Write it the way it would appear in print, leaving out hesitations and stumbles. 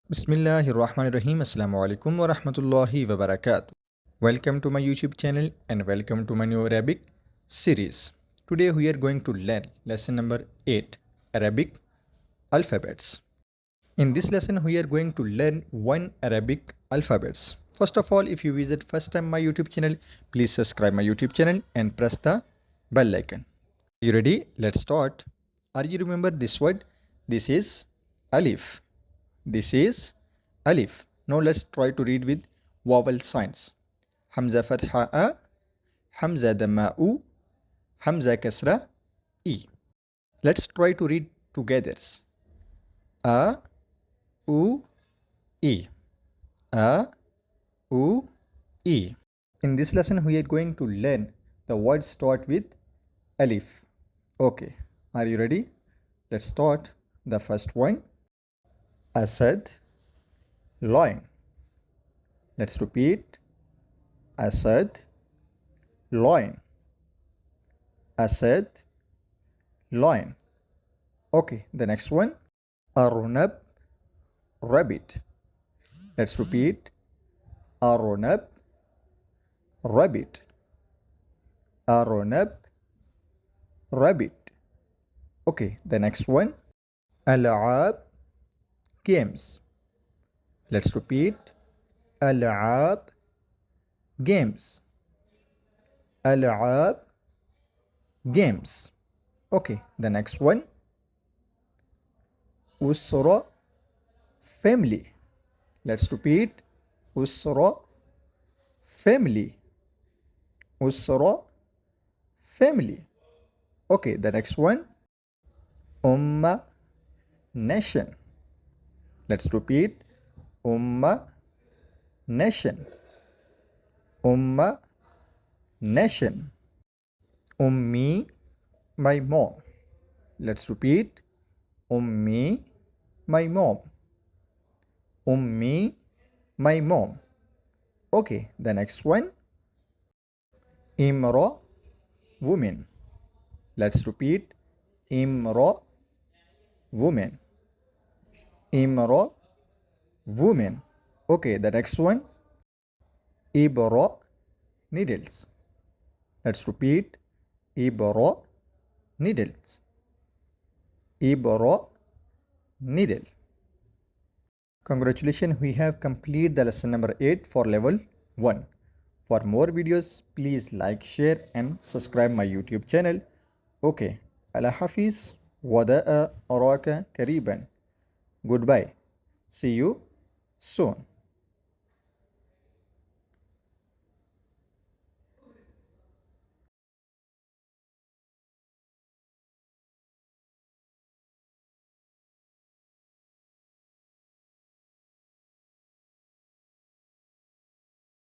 Bismillahirrahmanirrahim. Assalamu alaikum wa rahmatullahi wa barakatuh. Welcome to my YouTube channel and welcome to my new Arabic series. Today we are going to learn lesson number 8, Arabic alphabets. In this lesson we are going to learn one Arabic alphabets. First of all, if you visit first time my YouTube channel, please subscribe my YouTube channel and press the bell icon. Are you ready? Let's start. Are you remember this word? This is Alif. This is Alif. Now let's try to read with vowel signs. Hamza fatha a, Hamza dhamma u, Hamza kasra e. Let's try to read together. A, u, e. A, u, e. In this lesson we are going to learn the words start with Alif. Okay, are you ready? Let's start. The first one, Asad, lion. Let's repeat. Asad, lion. Asad, lion. Okay, the next one, Arunab, rabbit. Let's repeat. Arunab, rabbit. Arunab, rabbit. Okay, the next one, Al'ab, games. Let's repeat. Al'ab, games. Al'ab, games. Okay, the next one, Usra, family. Let's repeat. Usra, family. Usra, family. Okay, the next one, Umma, nation. Let's repeat. Umma, nation. Umma, nation. Ummi, my mom. Let's repeat. Ummi, my mom. Ummi, my mom. Okay, the next one, Imra, woman. Let's repeat. Imra, woman. Imra, woman. Okay, the next one, Ibra, needles. Let's repeat. Ibra, needles. Ibra, needle. Congratulations, we have completed the lesson number 8 for level 1. For more videos, please like, share and subscribe my YouTube channel. Okay, Allah Hafiz, wada'a araka kariban. Goodbye. See you soon.